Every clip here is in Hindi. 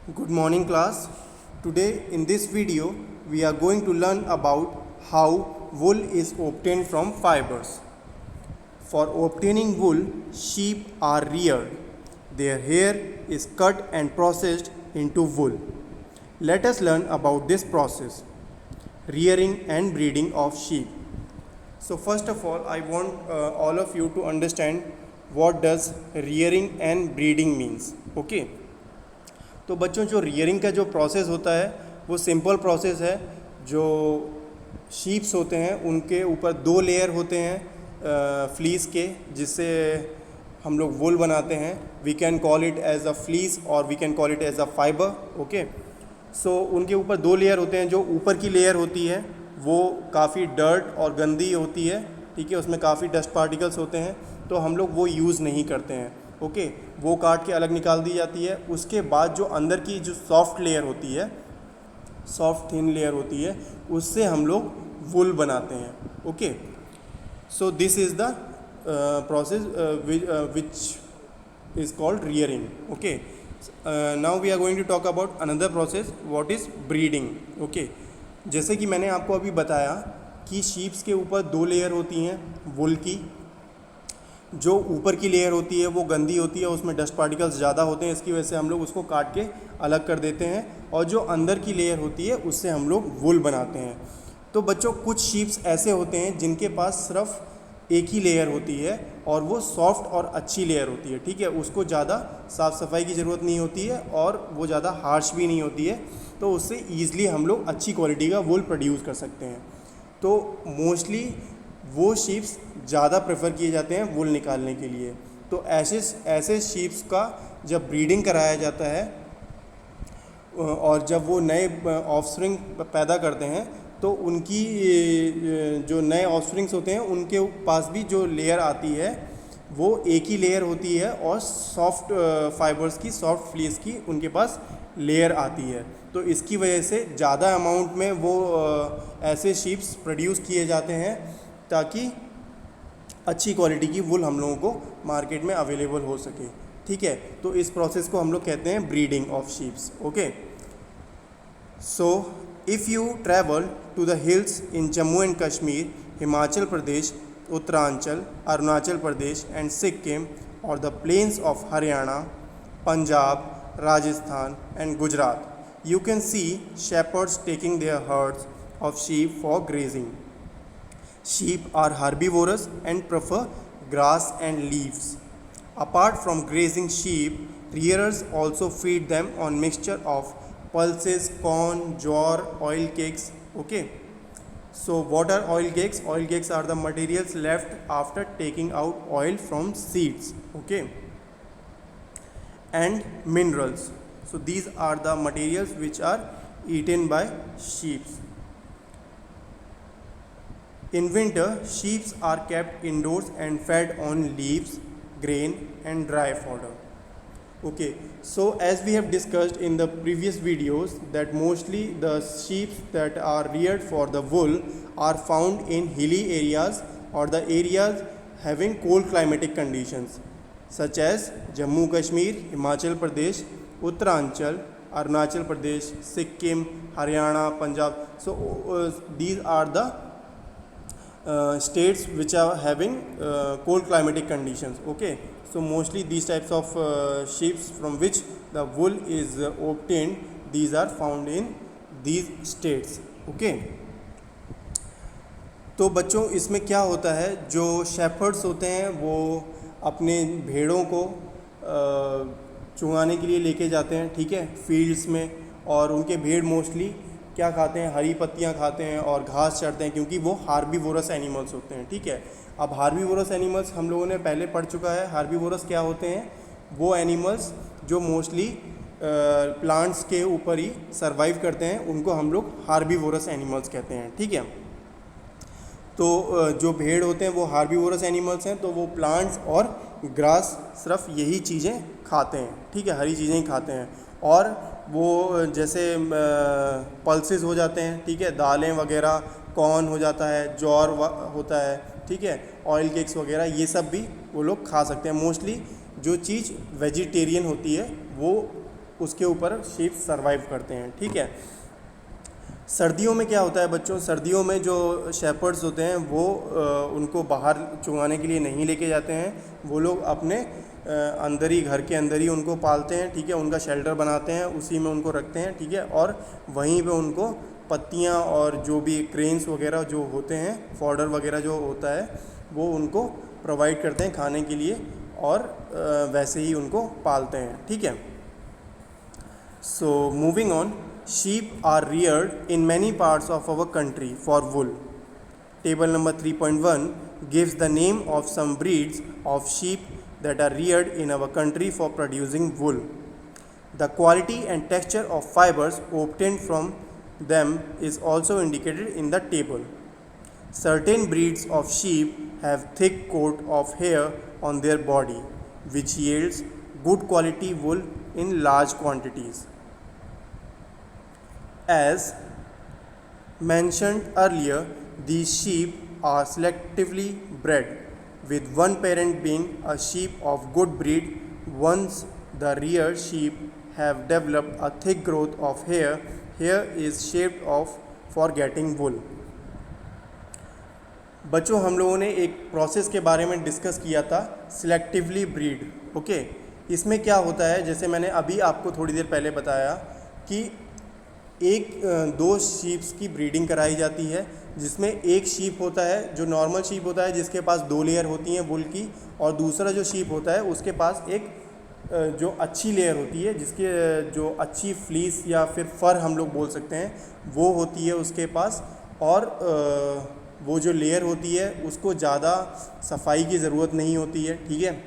Good morning class. Today in this video we are going to learn about how wool is obtained from fibers. For obtaining wool, sheep are reared. Their hair is cut and processed into wool. Let us learn about this process. Rearing and breeding of sheep. So first of all I want all of you to understand what does rearing and breeding means. Okay. तो बच्चों जो रियरिंग का जो प्रोसेस होता है वो सिंपल प्रोसेस है। जो शीप्स होते हैं उनके ऊपर दो लेयर होते हैं फ्लीस के, जिससे हम लोग वूल बनाते हैं। We can call it as a fleece और we can call it as a fibre. Okay, so उनके ऊपर दो लेयर होते हैं। जो ऊपर की लेयर होती है वो काफ़ी डर्ट और गंदी होती है, ठीक है, उसमें काफ़ी डस्ट पार्टिकल्स होते हैं, तो हम लोग वो यूज़ नहीं करते हैं। ओके, वो काट के अलग निकाल दी जाती है। उसके बाद जो अंदर की जो सॉफ्ट लेयर होती है, सॉफ्ट थिन लेयर होती है, उससे हम लोग वूल बनाते हैं। Okay, so this is the process which is called rearing. Okay, now we are going to talk about another process, what is breeding. Okay, जैसे कि मैंने आपको अभी बताया कि शीप्स के ऊपर दो लेयर होती हैं वूल की। जो ऊपर की लेयर होती है वो गंदी होती है, उसमें डस्ट पार्टिकल्स ज़्यादा होते हैं, इसकी वजह से हम लोग उसको काट के अलग कर देते हैं। और जो अंदर की लेयर होती है उससे हम लोग वूल बनाते हैं। तो बच्चों कुछ शीप्स ऐसे होते हैं जिनके पास सिर्फ एक ही लेयर होती है और वो सॉफ्ट और अच्छी लेयर होती है, ठीक है, उसको ज़्यादा साफ़ सफाई की ज़रूरत नहीं होती है और वो ज़्यादा हार्श भी नहीं होती है, तो उससे ईज़िली हम लोग अच्छी क्वालिटी का वूल प्रोड्यूस कर सकते हैं। तो मोस्टली वो शीप्स ज़्यादा प्रेफर किए जाते हैं वूल निकालने के लिए। तो ऐसे शीप्स का जब ब्रीडिंग कराया जाता है और जब वो नए ऑफस्प्रिंग पैदा करते हैं तो उनकी जो नए ऑफस्प्रिंग्स होते हैं उनके पास भी जो लेयर आती है वो एक ही लेयर होती है और सॉफ्ट फाइबर्स की, सॉफ्ट फ्लीस की उनके पास लेयर आती है। तो इसकी वजह से ज़्यादा अमाउंट में वो ऐसे शीप्स प्रोड्यूस किए जाते हैं ताकि अच्छी क्वालिटी की वूल हम लोगों को मार्केट में अवेलेबल हो सके, ठीक है। तो इस प्रोसेस को हम लोग कहते हैं breeding of sheeps. Okay, so if you travel to the hills in Jammu and Kashmir, Himachal Pradesh, Uttaranchal, Arunachal Pradesh and Sikkim, और the plains of Haryana, Punjab, Rajasthan and Gujarat, you can see shepherds taking their herds of sheep for grazing. Sheep are herbivorous and prefer grass and leaves. Apart from grazing sheep, rearers also feed them on mixture of pulses, corn, jowar, oil cakes. Okay. So what are oil cakes? Oil cakes are the materials left after taking out oil from seeds. Okay. And minerals. So these are the materials which are eaten by sheep. In winter, sheep are kept indoors and fed on leaves, grain and dry fodder. Okay, so as we have discussed in the previous videos that mostly the sheep that are reared for the wool are found in hilly areas or the areas having cold climatic conditions such as Jammu Kashmir, Himachal Pradesh, Uttaranchal, Arunachal Pradesh, Sikkim, Haryana, Punjab. So these are the states which are having cold climatic conditions. Okay, so mostly these types of sheep from which the wool is obtained, these are found in these states. Okay, तो बच्चों इसमें क्या होता है, जो शेपर्ड्स होते हैं वो अपने भेड़ों को चुगाने के लिए लेके जाते हैं, ठीक है, फील्ड्स में, और उनके भेड़ मोस्टली क्या खाते हैं, हरी पत्तियां खाते हैं और घास चरते हैं, क्योंकि वो हार्बीवोरस एनिमल्स होते हैं, ठीक है। अब हार्बीवोरस एनिमल्स हम लोगों ने पहले पढ़ चुका है। हार्बीवोरस क्या होते हैं? वो एनिमल्स जो मोस्टली प्लांट्स के ऊपर ही सर्वाइव करते हैं, उनको हम लोग हार्बीवोरस एनिमल्स कहते हैं, ठीक है। तो जो भेड़ होते हैं वो हार्बीवोरस एनिमल्स हैं, तो वो प्लांट्स और ग्रास सिर्फ यही चीज़ें खाते हैं, ठीक है, हरी चीज़ें ही खाते हैं। और वो जैसे पल्सेस हो जाते हैं, ठीक है, दालें वगैरह, कॉर्न हो जाता है, जौर होता है, ठीक है, ऑयल केक्स वगैरह, ये सब भी वो लोग खा सकते हैं। मोस्टली जो चीज़ वेजिटेरियन होती है वो उसके ऊपर शीप सरवाइव करते हैं, ठीक है। सर्दियों में क्या होता है बच्चों, सर्दियों में जो शेपर्ड्स होते हैं वो उनको बाहर चुगाने के लिए नहीं लेके जाते हैं, वो लोग अपने अंदर ही, घर के अंदर ही उनको पालते हैं, ठीक है। उनका शेल्टर बनाते हैं, उसी में उनको रखते हैं, ठीक है। और वहीं पे उनको पत्तियां और जो भी क्रेन्स वगैरह जो होते हैं, फॉडर वगैरह जो होता है, वो उनको प्रोवाइड करते हैं खाने के लिए, और वैसे ही उनको पालते हैं, ठीक है। So moving on, sheep are reared in many parts of our country for wool. Table number 3.1 gives the name of some breeds of sheep that are reared in our country for producing wool. The quality and texture of fibers obtained from them is also indicated in the table. Certain breeds of sheep have thick coat of hair on their body, which yields good quality wool in large quantities. As mentioned earlier, these sheep are selectively bred, with one parent being a sheep of good breed. Once the reared sheep have developed a thick growth of hair, hair is shaved off for getting wool. बच्चों, हम लोगों ने एक प्रोसेस के बारे में डिस्कस किया था, सिलेक्टिवली ब्रीड, ओके। इसमें क्या होता है, जैसे मैंने अभी आपको थोड़ी देर पहले बताया कि दो शीप्स की ब्रीडिंग कराई जाती है, जिसमें एक शीप होता है जो नॉर्मल शीप होता है, जिसके पास 2 लेयर होती हैं वुल की, और दूसरा जो शीप होता है उसके पास एक जो अच्छी लेयर होती है, जिसके जो अच्छी फ्लीस या फिर फर हम लोग बोल सकते हैं, वो होती है उसके पास। और वो जो लेयर होती है उसको ज़्यादा सफाई की ज़रूरत नहीं होती है, ठीक है,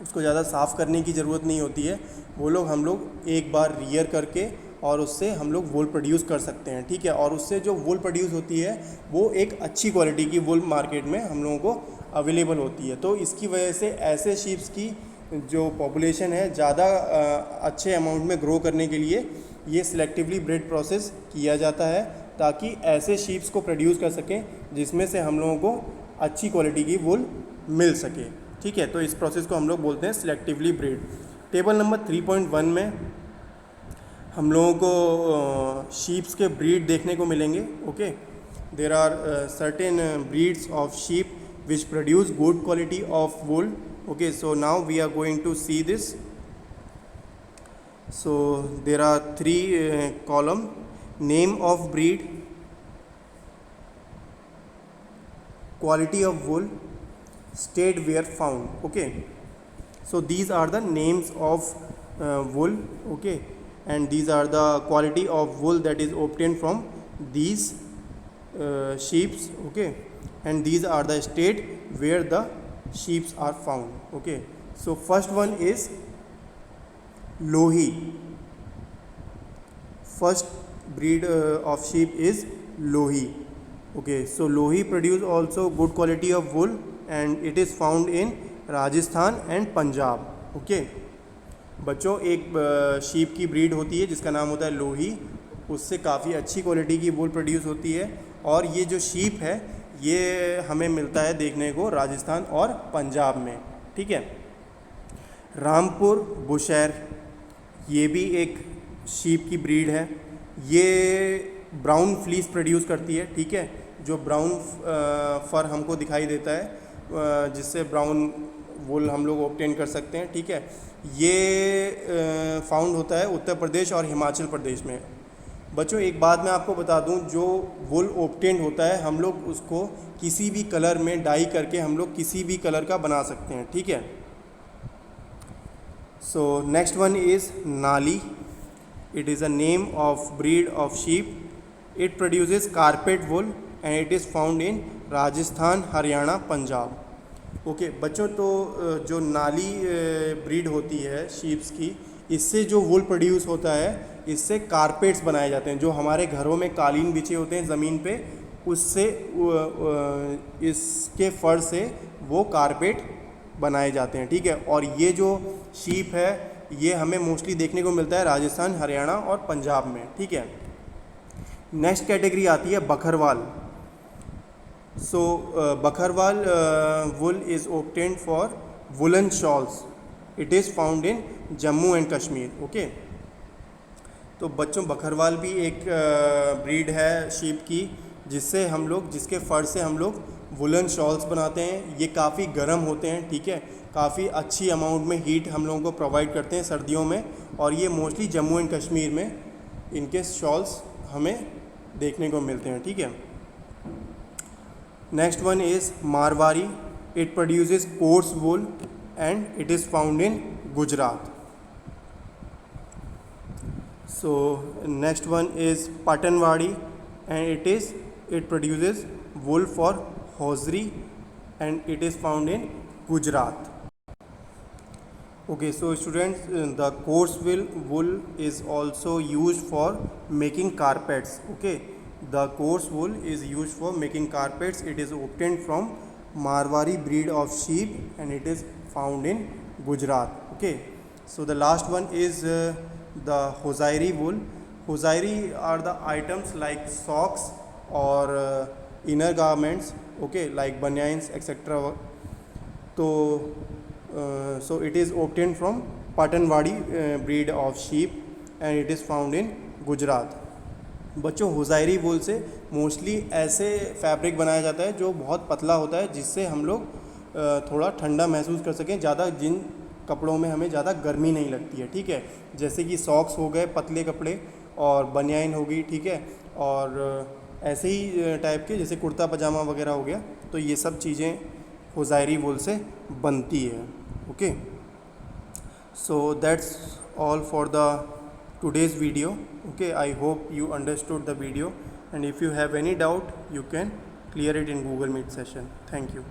उसको ज़्यादा साफ़ करने की ज़रूरत नहीं होती है। वो लोग हम लोग एक बार रियर करके और उससे हम लोग वूल प्रोड्यूस कर सकते हैं, ठीक है। और उससे जो वूल प्रोड्यूस होती है वो एक अच्छी क्वालिटी की वूल मार्केट में हम लोगों को अवेलेबल होती है। तो इसकी वजह से ऐसे शीप्स की जो पॉपुलेशन है ज़्यादा अच्छे अमाउंट में ग्रो करने के लिए ये सिलेक्टिवली ब्रीड प्रोसेस किया जाता है, ताकि ऐसे शीप्स को प्रोड्यूस कर सकें जिसमें से हम लोगों को अच्छी क्वालिटी की वूल मिल सके, ठीक है। तो इस प्रोसेस को हम लोग बोलते हैं सिलेक्टिवली ब्रीड। टेबल नंबर 3.1 में हम लोगों को शीप्स के ब्रीड देखने को मिलेंगे, okay. There are certain breeds of sheep which produce good quality of wool, okay. So now we are going to see this. So there are 3 column: name of breed, quality of wool, state where found, okay. So these are the names of wool, okay, and these are the quality of wool that is obtained from these sheeps, okay, and these are the state where the sheeps are found, okay. So first one is Lohi. First breed of sheep is Lohi. Okay, so Lohi produce also good quality of wool and it is found in Rajasthan and Punjab, okay. बच्चों, एक शीप की ब्रीड होती है जिसका नाम होता है लोही, उससे काफ़ी अच्छी क्वालिटी की वूल प्रोड्यूस होती है, और ये जो शीप है ये हमें मिलता है देखने को राजस्थान और पंजाब में, ठीक है। रामपुर बुशैर, ये भी एक शीप की ब्रीड है, ये ब्राउन फ्लीस प्रोड्यूस करती है, ठीक है। जो ब्राउन फर हमको दिखाई देता है, जिससे ब्राउन वूल हम लोग ऑब्टेन कर सकते हैं, ठीक है। ये फाउंड होता है उत्तर प्रदेश और हिमाचल प्रदेश में। बच्चों, एक बात मैं आपको बता दूं, जो वूल ऑब्टेन होता है हम लोग उसको किसी भी कलर में डाई करके हम लोग किसी भी कलर का बना सकते हैं, ठीक है। सो नेक्स्ट वन इज़ नाली. It is a name of breed of sheep. It produces carpet wool and it is found in Rajasthan, Haryana, Punjab. Okay बच्चों, तो जो नाली ब्रीड होती है शीप्स की, इससे जो वूल प्रोड्यूस होता है, इससे कारपेट्स बनाए जाते हैं। जो हमारे घरों में कालीन बिछे होते हैं ज़मीन पे, उससे इसके फर से वो कारपेट बनाए जाते हैं, ठीक है। और ये जो शीप है ये हमें मोस्टली देखने को मिलता है राजस्थान, हरियाणा और पंजाब में, ठीक है। नेक्स्ट कैटेगरी आती है Bakarwal. So Bakarwal wool is obtained for woollen shawls. It is found in Jammu and Kashmir. Okay, तो बच्चों बकरवाल भी एक ब्रीड है शीप की, जिसके फर से हम लोग वुलन शॉल्स बनाते हैं। ये काफ़ी गर्म होते हैं, ठीक है, काफ़ी अच्छी अमाउंट में हीट हम लोगों को प्रोवाइड करते हैं सर्दियों में, और ये मोस्टली जम्मू एंड कश्मीर में इनके शॉल्स हमें देखने को मिलते हैं, ठीक है। Next one is Marwari. It produces course wool and it is found in Gujarat. So next one is Patanwadi, and it produces wool for hosiery and it is found in Gujarat. Okay, so students, the coarse wool is also used for making carpets. Okay, the coarse wool is used for making carpets. It is obtained from Marwari breed of sheep and it is found in Gujarat. Okay, so the last one is the hosiery wool. Hosiery are the items like socks or inner garments, okay, like banyans, etc. So it is obtained from Patanwadi breed of sheep and it is found in Gujarat. बच्चों होजायरी वूल से मोस्टली ऐसे फैब्रिक बनाया जाता है जो बहुत पतला होता है, जिससे हम लोग थोड़ा ठंडा महसूस कर सकें, ज़्यादा जिन कपड़ों में हमें ज़्यादा गर्मी नहीं लगती है, ठीक है। जैसे कि सॉक्स हो गए पतले कपड़े, और बनियाइन होगी, ठीक है, और ऐसे ही टाइप के जैसे कुर्ता पजामा वगैरह हो गया, तो ये सब चीज़ें होजायरी वूल से बनती है। Okay, so that's all for the today's video. Okay, I hope you understood the video, and if you have any doubt you can clear it in Google Meet session. Thank you.